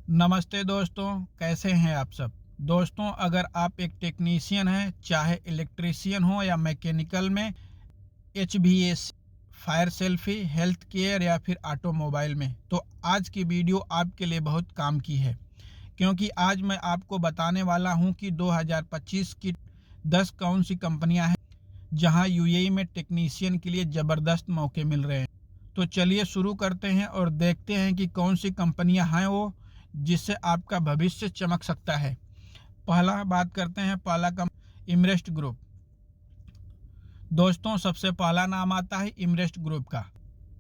नमस्ते दोस्तों, कैसे हैं आप सब। दोस्तों, अगर आप एक टेक्नीशियन हैं, चाहे इलेक्ट्रीशियन हो या मैकेनिकल में, HVAC, fire safety, health care या फिर ऑटोमोबाइल में, तो आज की वीडियो आपके लिए बहुत काम की है। क्योंकि आज मैं आपको बताने वाला हूं कि 2025 की 10 कौन सी कंपनियां हैं जहां यूएई में टेक्नीशियन के लिए ज़बरदस्त मौके मिल रहे हैं। तो चलिए शुरू करते हैं और देखते हैं कि कौन सी कंपनियां हैं वो जिससे आपका भविष्य चमक सकता है। पहला बात करते हैं, पहला इमरेस्ट ग्रुप। दोस्तों, सबसे पहला नाम आता है इमरेस्ट ग्रुप का।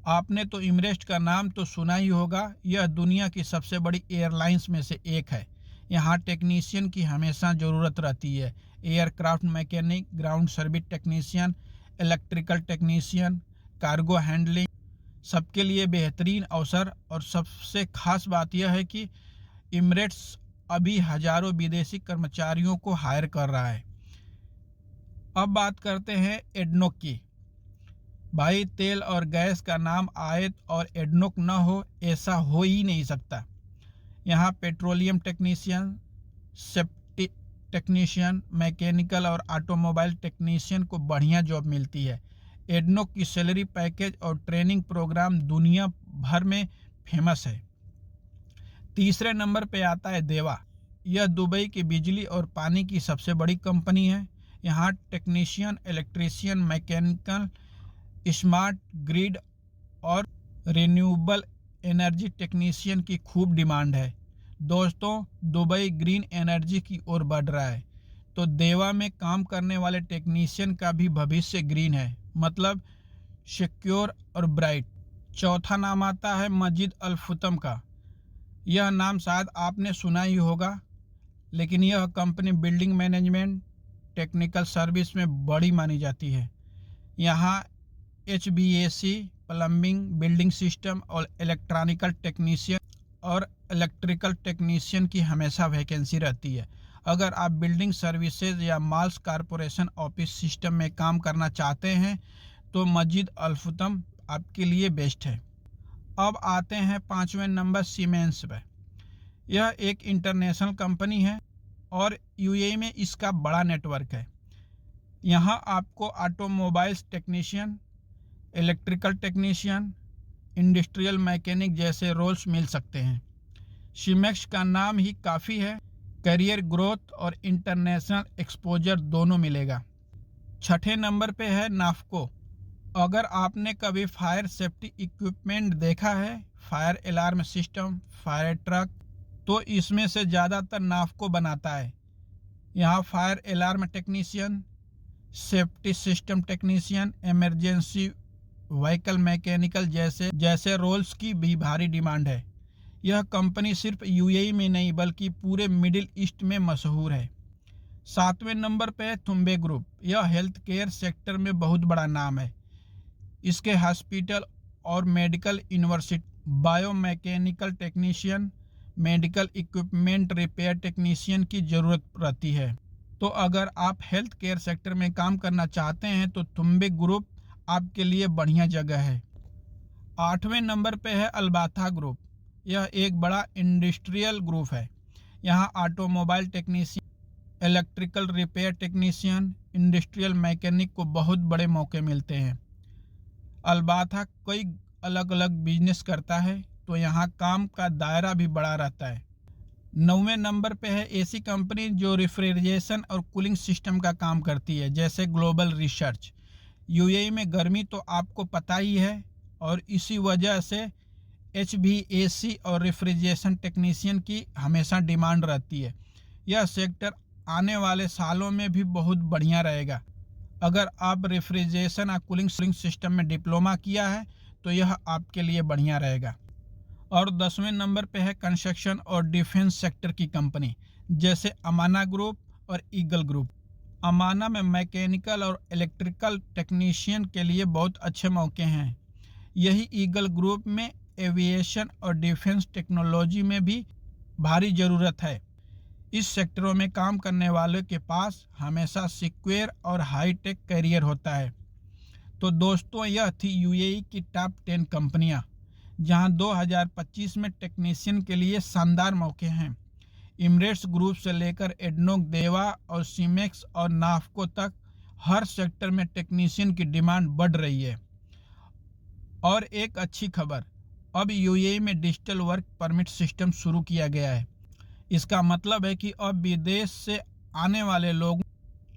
आपने तो इमरेस्ट का नाम तो सुना ही होगा। यह दुनिया की सबसे बड़ी एयरलाइंस में से एक है। यहाँ टेक्नीशियन की हमेशा ज़रूरत रहती है। Aircraft mechanic, ground service technician, electrical technician, cargo handling, सबके लिए बेहतरीन अवसर। और सबसे खास बात यह है कि इमरेट्स अभी हजारों विदेशी कर्मचारियों को हायर कर रहा है। अब बात करते हैं एडनोक की। भाई, तेल और गैस का नाम आए और एडनोक न हो, ऐसा हो ही नहीं सकता। यहाँ petroleum technician, safety technician, mechanical और ऑटोमोबाइल टेक्नीशियन को बढ़िया जॉब मिलती है। एडनोक की सैलरी पैकेज और ट्रेनिंग प्रोग्राम दुनिया भर में फेमस है। तीसरे नंबर पे आता है देवा। यह दुबई की बिजली और पानी की सबसे बड़ी कंपनी है। यहाँ technician, electrician, mechanical, smart grid और रिन्यूएबल एनर्जी टेक्नीशियन की खूब डिमांड है। दोस्तों, दुबई ग्रीन एनर्जी की ओर बढ़ रहा है, तो देवा में काम करने वाले टेक्नीशियन का भी भविष्य ग्रीन है, मतलब सिक्योर और ब्राइट। चौथा नाम आता है मस्जिद अल फुतम का। यह नाम शायद आपने सुना ही होगा, लेकिन यह company building management, technical service में बड़ी मानी जाती है। यहाँ एचवीएसी, प्लम्बिंग, बिल्डिंग सिस्टम और इलेक्ट्रिकल टेक्नीशियन की हमेशा वैकेंसी रहती है। अगर आप बिल्डिंग सर्विसेज या माल्स कॉरपोरेशन ऑफिस सिस्टम में काम करना चाहते हैं तो मस्जिद अल फुतम आपके लिए बेस्ट है। अब आते हैं पाँचवें नंबर सीमेंस पे। यह एक इंटरनेशनल कंपनी है और यूएई में इसका बड़ा नेटवर्क है। यहाँ आपको automobiles technician, electrical technician, industrial mechanic जैसे रोल्स मिल सकते हैं। सीमेक्स का नाम ही काफ़ी है, करियर ग्रोथ और इंटरनेशनल एक्सपोजर दोनों मिलेगा। छठे नंबर पे है नाफको। अगर आपने कभी फायर सेफ्टी इक्विपमेंट देखा है, fire alarm system, fire truck, तो इसमें से ज़्यादातर नाफको बनाता है। यहाँ fire alarm technician, safety system technician, emergency vehicle mechanical जैसे रोल्स की भी भारी डिमांड है। यह कंपनी सिर्फ यूएई में नहीं बल्कि पूरे मिडिल ईस्ट में मशहूर है। सातवें नंबर पे है थुम्बे ग्रुप। यह हेल्थ केयर सेक्टर में बहुत बड़ा नाम है। इसके हॉस्पिटल और medical university, biomechanical technician, medical equipment repair technician की ज़रूरत रहती है। तो अगर आप हेल्थ केयर सेक्टर में काम करना चाहते हैं तो थुम्बे ग्रुप आपके लिए बढ़िया जगह है। आठवें नंबर पे है अल्बाथा ग्रुप। यह एक बड़ा इंडस्ट्रियल ग्रुप है। यहाँ automobile technician, electrical repair technician, industrial mechanic को बहुत बड़े मौके मिलते हैं। अल्बाथा कई अलग अलग बिजनेस करता है, तो यहाँ काम का दायरा भी बड़ा रहता है। 9वें नंबर पे है एसी कंपनी, जो रेफ्रिजरेशन और कूलिंग सिस्टम का काम करती है, जैसे ग्लोबल रिसर्च। यूएई में गर्मी तो आपको पता ही है, और इसी वजह से एचवीएसी और रेफ्रिजरेशन टेक्नीशियन की हमेशा डिमांड रहती है। यह सेक्टर आने वाले सालों में भी बहुत बढ़िया रहेगा। अगर आप रेफ्रिजरेशन और कूलिंग सिस्टम में डिप्लोमा किया है तो यह आपके लिए बढ़िया रहेगा। और 10वें नंबर पे है कंस्ट्रक्शन और डिफेंस सेक्टर की कंपनी, जैसे अमाना ग्रुप और ईगल ग्रुप। अमाना में मैकेनिकल और इलेक्ट्रिकल टेक्नीशियन के लिए बहुत अच्छे मौके हैं। यही ईगल ग्रुप में एविएशन और डिफेंस टेक्नोलॉजी में भी भारी ज़रूरत है। इस सेक्टरों में काम करने वालों के पास हमेशा सिक्योर और हाई टेक करियर होता है। तो दोस्तों, यह थी यूएई की टॉप 10 कंपनियां जहां 2025 में टेक्नीशियन के लिए शानदार मौके हैं। इमरेट्स ग्रुप से लेकर एडनोक, देवा और सीमेक्स और नाफको तक हर सेक्टर में टेक्नीशियन की डिमांड बढ़ रही है। और एक अच्छी खबर, अब यूएई में डिजिटल वर्क परमिट सिस्टम शुरू किया गया है। इसका मतलब है कि अब विदेश से आने वाले लोगों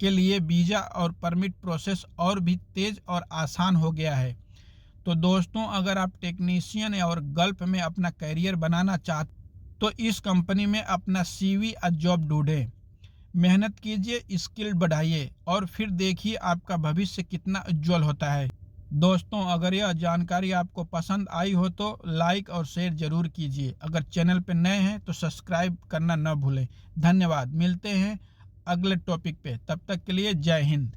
के लिए वीज़ा और परमिट प्रोसेस और भी तेज और आसान हो गया है। तो दोस्तों, अगर आप टेक्नीशियन और गल्फ में अपना करियर बनाना चाहते तो इस कंपनी में अपना सीवी और जॉब ढूंढें। मेहनत कीजिए, स्किल बढ़ाइए और फिर देखिए आपका भविष्य कितना उज्जवल होता है। दोस्तों, अगर यह जानकारी आपको पसंद आई हो तो लाइक और शेयर जरूर कीजिए। अगर चैनल पर नए हैं तो सब्सक्राइब करना न भूलें। धन्यवाद। मिलते हैं अगले टॉपिक पे। तब तक के लिए जय हिंद।